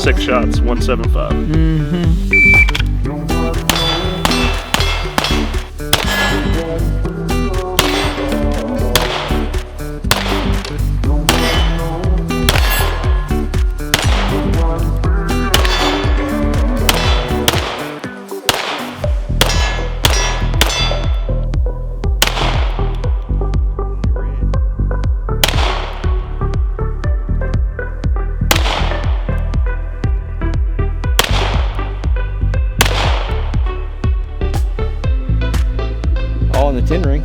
Six shots, 175. All in the 10 ring.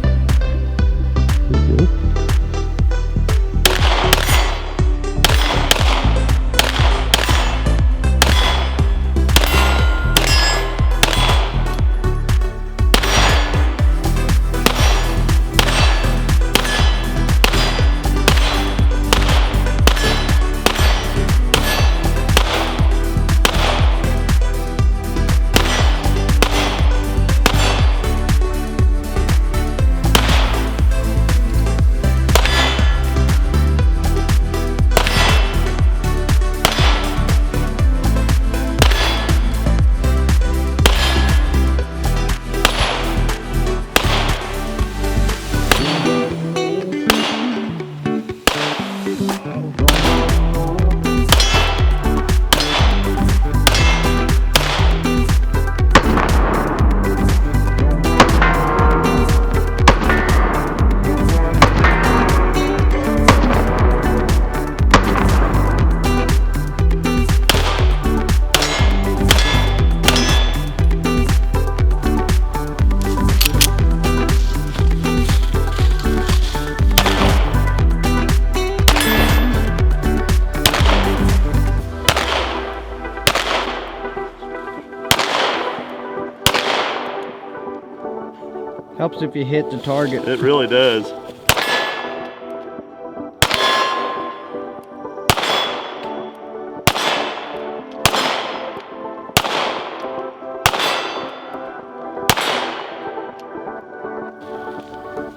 Helps if you hit the target. It really does.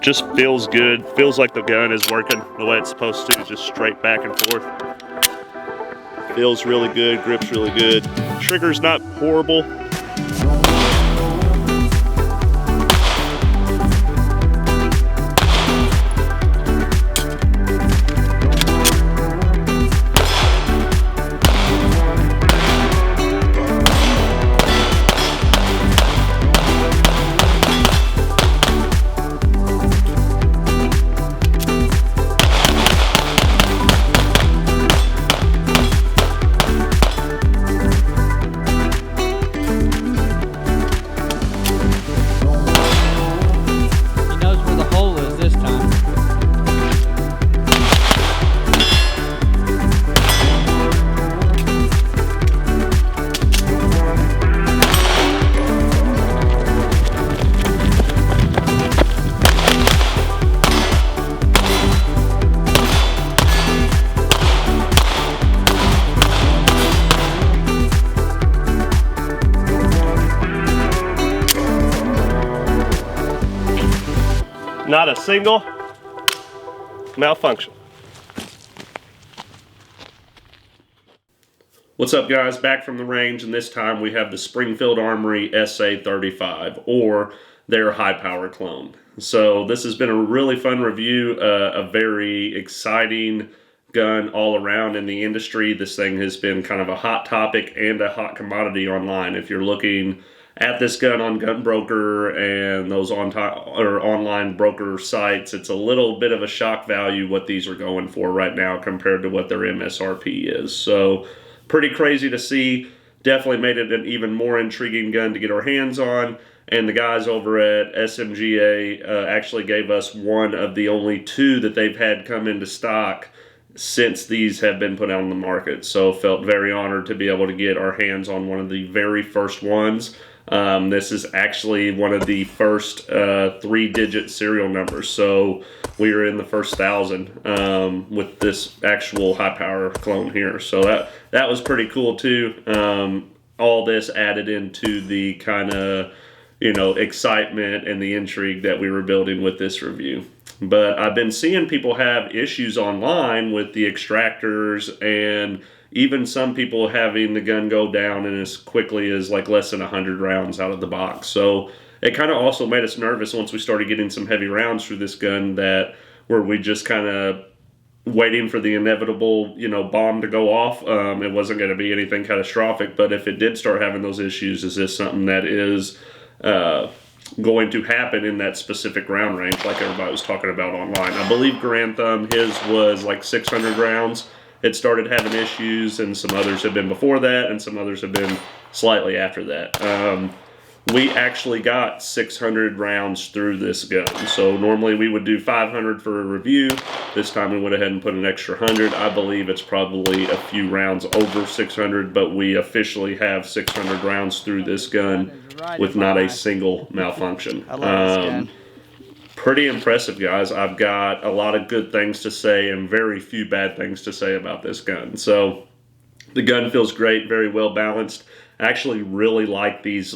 Just feels good. Feels like the gun is working the way it's supposed to, just straight back and forth. Feels really good, grip's really good. Trigger's not horrible. Not a single malfunction. What's up, guys? Back from the range, and this time we have the Springfield Armory SA-35, or their high-power clone. So this has been a really fun review, a very exciting gun all around in the industry. This thing has been kind of a hot topic and a hot commodity online. If you're looking at this gun on Gunbroker and those online broker sites, it's a little bit of a shock value what these are going for right now compared to what their MSRP is. So pretty crazy to see. Definitely made it an even more intriguing gun to get our hands on. And the guys over at SMGA actually gave us one of the only two that they've had come into stock since these have been put out on the market. So felt very honored to be able to get our hands on one of the very first ones. This is actually one of the first 3-digit serial numbers. So we are in the first 1,000 with this actual high power clone here. So that was pretty cool too. All this added into the kind of, excitement and the intrigue that we were building with this review. But I've been seeing people have issues online with the extractors, and even some people having the gun go down in as quickly as like less than 100 rounds out of the box. So it kind of also made us nervous once we started getting some heavy rounds through this gun, that were we just kind of waiting for the inevitable, bomb to go off. It wasn't going to be anything catastrophic, but if it did start having those issues, is this something that is going to happen in that specific round range like everybody was talking about online? I believe Grand Thumb, his was like 600 rounds. It started having issues, and some others have been before that, and some others have been slightly after that. We actually got 600 rounds through this gun. So normally we would do 500 for a review. This time we went ahead and put an extra 100. I believe it's probably a few rounds over 600, but we officially have 600 rounds through this gun with not a single malfunction. I love this gun. Pretty impressive, guys. I've got a lot of good things to say and very few bad things to say about this gun. So the gun feels great, very well balanced. I actually really like these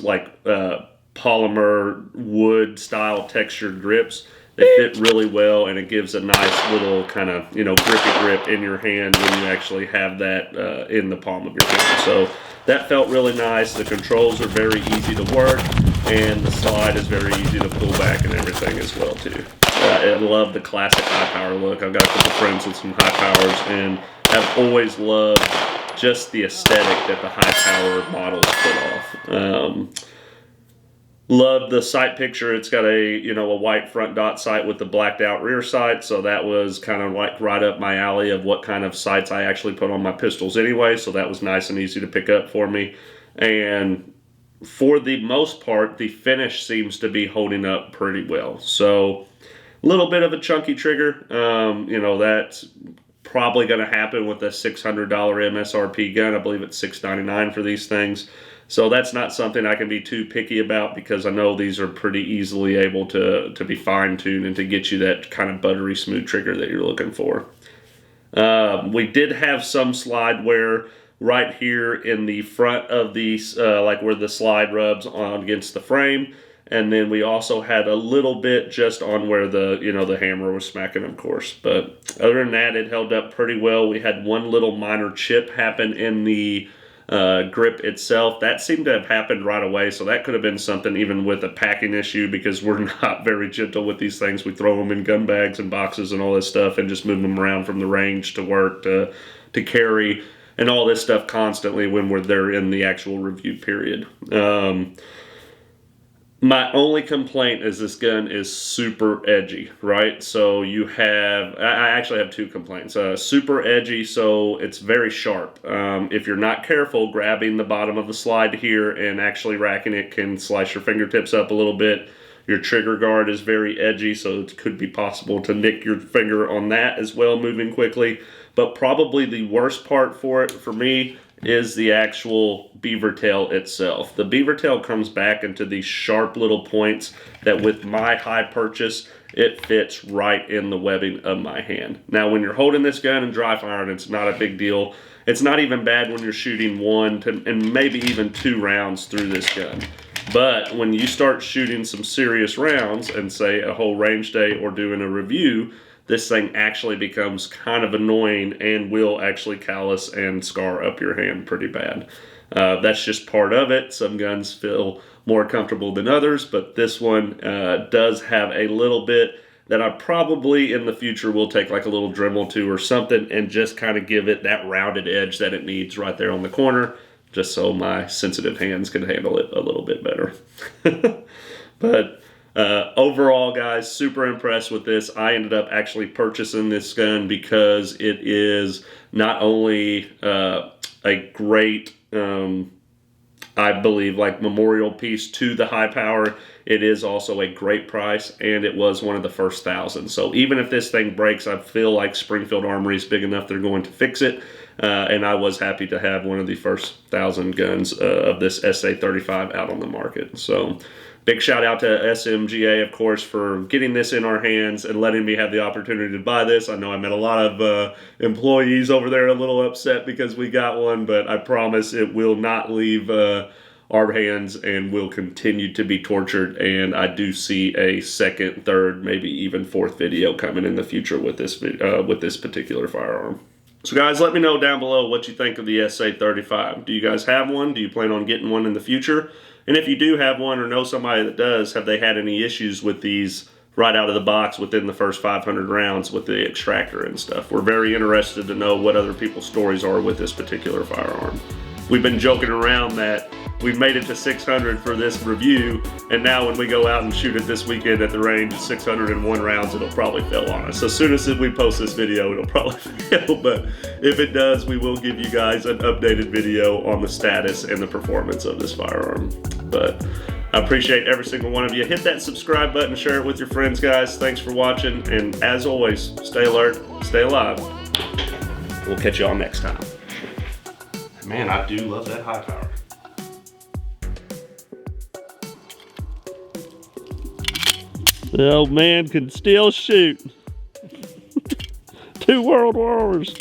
polymer wood style textured grips. They fit really well, and it gives a nice little kind of grippy grip in your hand when you actually have that in the palm of your hand. So that felt really nice. The controls are very easy to work, and the slide is very easy to pull back and everything as well too. I love the classic high power look. I've got a couple friends with some high powers, and have always loved just the aesthetic that the high power models put off. Love the sight picture. It's got a white front dot sight with the blacked out rear sight, so that was kind of like right up my alley of what kind of sights I actually put on my pistols anyway, so that was nice and easy to pick up for me. And for the most part, the finish seems to be holding up pretty well. So a little bit of a chunky trigger. That's probably going to happen with a $600 MSRP gun. I believe it's $699 for these things. So that's not something I can be too picky about, because I know these are pretty easily able to be fine-tuned and to get you that kind of buttery smooth trigger that you're looking for. We did have some slide wear right here in the front of these, like where the slide rubs on against the frame. And then we also had a little bit just on where the hammer was smacking, of course. But other than that, it held up pretty well. We had one little minor chip happen in the grip itself. That seemed to have happened right away, so that could have been something even with a packing issue, because we're not very gentle with these things. We throw them in gun bags and boxes and all this stuff and just move them around from the range to work to carry and all this stuff constantly when we're there in the actual review period. My only complaint is this gun is super edgy, right? So I actually have two complaints. Super edgy, so it's very sharp. If you're not careful, grabbing the bottom of the slide here and actually racking it can slice your fingertips up a little bit. Your trigger guard is very edgy, so it could be possible to nick your finger on that as well, moving quickly. But probably the worst part for it, for me, is the actual beaver tail itself. The beaver tail comes back into these sharp little points that with my high purchase, it fits right in the webbing of my hand. Now, when you're holding this gun and dry firing, it's not a big deal. It's not even bad when you're shooting 1 and maybe even 2 rounds through this gun. But when you start shooting some serious rounds and say a whole range day or doing a review, this thing actually becomes kind of annoying and will actually callus and scar up your hand pretty bad. That's just part of it. Some guns feel more comfortable than others, but this one does have a little bit that I probably in the future will take like a little Dremel to or something and just kind of give it that rounded edge that it needs right there on the corner, just so my sensitive hands can handle it a little bit better. But overall, guys, super impressed with this. I ended up actually purchasing this gun because it is not only a great I believe, like memorial piece to the high power. It is also a great price, and it was one of the first 1,000. So even if this thing breaks, I feel like Springfield Armory is big enough they're going to fix it. And I was happy to have one of the first 1,000 guns of this SA-35 out on the market. So big shout out to SMGA, of course, for getting this in our hands and letting me have the opportunity to buy this. I know I met a lot of employees over there a little upset because we got one, but I promise it will not leave our hands and will continue to be tortured. And I do see a second, third, maybe even fourth video coming in the future with this particular firearm. So guys, let me know down below what you think of the SA-35. Do you guys have one? Do you plan on getting one in the future? And if you do have one or know somebody that does, have they had any issues with these right out of the box within the first 500 rounds with the extractor and stuff? We're very interested to know what other people's stories are with this particular firearm. We've been joking around that we've made it to 600 for this review, and now when we go out and shoot it this weekend at the range at 601 rounds, it'll probably fail on us. So as soon as we post this video, it'll probably fail, but if it does, we will give you guys an updated video on the status and the performance of this firearm. But I appreciate every single one of you. Hit that subscribe button, share it with your friends, guys. Thanks for watching, and as always, stay alert, stay alive. We'll catch you all next time. Man, I do love that high power. The old man can still shoot. 2 world wars.